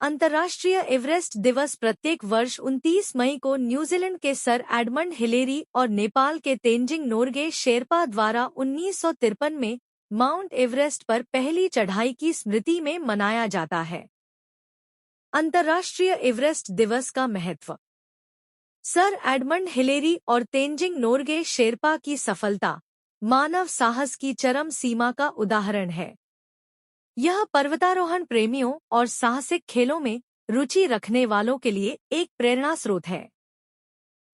अंतर्राष्ट्रीय एवरेस्ट दिवस प्रत्येक वर्ष 29 मई को न्यूजीलैंड के सर एडमंड हिलेरी और नेपाल के तेंजिंग नोर्गे शेरपा द्वारा 1953 में माउंट एवरेस्ट पर पहली चढ़ाई की स्मृति में मनाया जाता है। अंतर्राष्ट्रीय एवरेस्ट दिवस का महत्व। सर एडमंड हिलेरी और तेंजिंग नोर्गे शेरपा की सफलता मानव साहस की चरम सीमा का उदाहरण है। यह पर्वतारोहण प्रेमियों और साहसिक खेलों में रुचि रखने वालों के लिए एक प्रेरणा स्रोत है।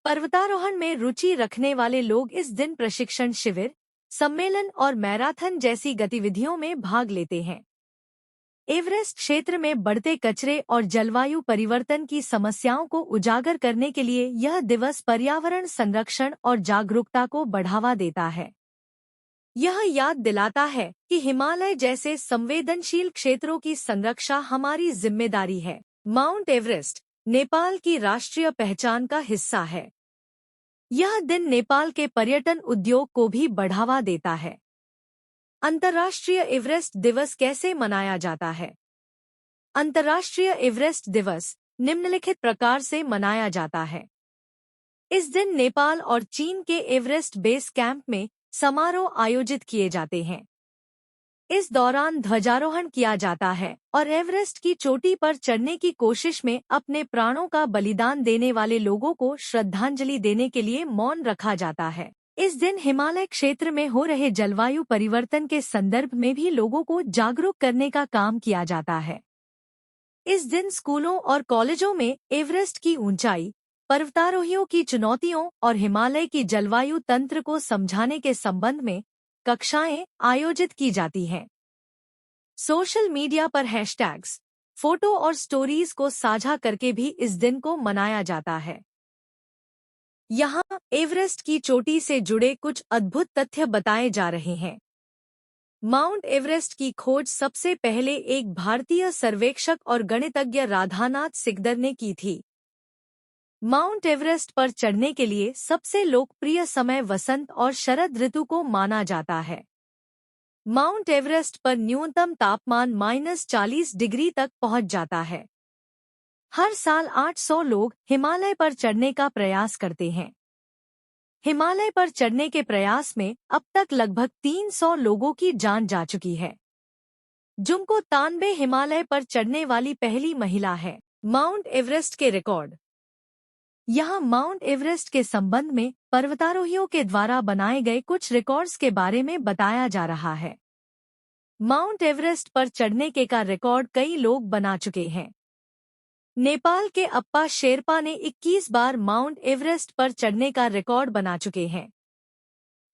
पर्वतारोहण में रुचि रखने वाले लोग इस दिन प्रशिक्षण शिविर, सम्मेलन और मैराथन जैसी गतिविधियों में भाग लेते हैं। एवरेस्ट क्षेत्र में बढ़ते कचरे और जलवायु परिवर्तन की समस्याओं को उजागर करने के लिए यह दिवस पर्यावरण संरक्षण और जागरूकता को बढ़ावा देता है। यह याद दिलाता है कि हिमालय जैसे संवेदनशील क्षेत्रों की संरक्षा हमारी जिम्मेदारी है। माउंट एवरेस्ट नेपाल की राष्ट्रीय पहचान का हिस्सा है। यह दिन नेपाल के पर्यटन उद्योग को भी बढ़ावा देता है। अंतर्राष्ट्रीय एवरेस्ट दिवस कैसे मनाया जाता है? अंतर्राष्ट्रीय एवरेस्ट दिवस निम्नलिखित प्रकार से मनाया जाता है। इस दिन नेपाल और चीन के एवरेस्ट बेस कैंप में समारोह आयोजित किए जाते हैं। इस दौरान ध्वजारोहण किया जाता है और एवरेस्ट की चोटी पर चढ़ने की कोशिश में अपने प्राणों का बलिदान देने वाले लोगों को श्रद्धांजलि देने के लिए मौन रखा जाता है। इस दिन हिमालय क्षेत्र में हो रहे जलवायु परिवर्तन के संदर्भ में भी लोगों को जागरूक करने का काम किया जाता है। इस दिन स्कूलों और कॉलेजों में एवरेस्ट की ऊंचाई, पर्वतारोहियों की चुनौतियों और हिमालय की जलवायु तंत्र को समझाने के संबंध में कक्षाएं आयोजित की जाती हैं। सोशल मीडिया पर हैशटैग्स, फोटो और स्टोरीज को साझा करके भी इस दिन को मनाया जाता है। यहाँ एवरेस्ट की चोटी से जुड़े कुछ अद्भुत तथ्य बताए जा रहे हैं। माउंट एवरेस्ट की खोज सबसे पहले एक भारतीय सर्वेक्षक और गणितज्ञ राधानाथ सिकदर ने की थी। माउंट एवरेस्ट पर चढ़ने के लिए सबसे लोकप्रिय समय वसंत और शरद ऋतु को माना जाता है। माउंट एवरेस्ट पर न्यूनतम तापमान -40 डिग्री तक पहुंच जाता है। हर साल 800 लोग हिमालय पर चढ़ने का प्रयास करते हैं। हिमालय पर चढ़ने के प्रयास में अब तक लगभग 300 लोगों की जान जा चुकी है। जुंको तानबे हिमालय पर चढ़ने वाली पहली महिला है। माउंट एवरेस्ट के रिकॉर्ड। यहाँ माउंट एवरेस्ट के संबंध में पर्वतारोहियों के द्वारा बनाए गए कुछ रिकॉर्ड्स के बारे में बताया जा रहा है। माउंट एवरेस्ट पर चढ़ने के का रिकॉर्ड कई लोग बना चुके हैं। नेपाल के अप्पा शेरपा ने 21 बार माउंट एवरेस्ट पर चढ़ने का रिकॉर्ड बना चुके हैं।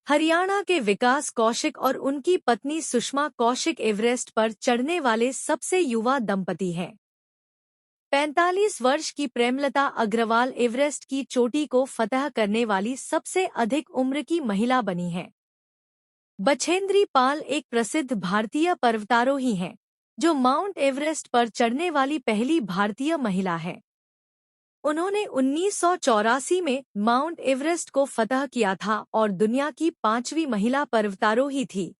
हरियाणा के विकास कौशिक और उनकी पत्नी सुषमा कौशिक एवरेस्ट पर चढ़ने वाले सबसे युवा दंपति हैं। 45 वर्ष की प्रेमलता अग्रवाल एवरेस्ट की चोटी को फतह करने वाली सबसे अधिक उम्र की महिला बनी है। बछेंद्री पाल एक प्रसिद्ध भारतीय पर्वतारोही हैं, जो माउंट एवरेस्ट पर चढ़ने वाली पहली भारतीय महिला है। उन्होंने 1984 में माउंट एवरेस्ट को फतह किया था और दुनिया की 5वीं महिला पर्वतारोही थी,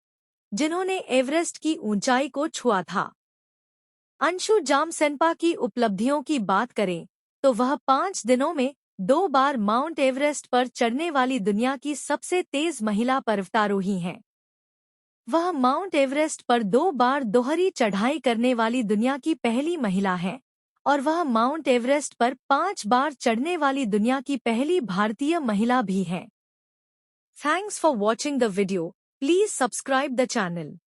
जिन्होंने एवरेस्ट की ऊंचाई को छुआ था। अंशु जामसेनपा की उपलब्धियों की बात करें तो वह 5 दिनों में 2 बार माउंट एवरेस्ट पर चढ़ने वाली दुनिया की सबसे तेज महिला पर्वतारोही हैं। वह माउंट एवरेस्ट पर 2 बार दोहरी चढ़ाई करने वाली दुनिया की पहली महिला है और वह माउंट एवरेस्ट पर 5 बार चढ़ने वाली दुनिया की पहली भारतीय महिला भी है। Thanks for watching the video. Please subscribe the channel.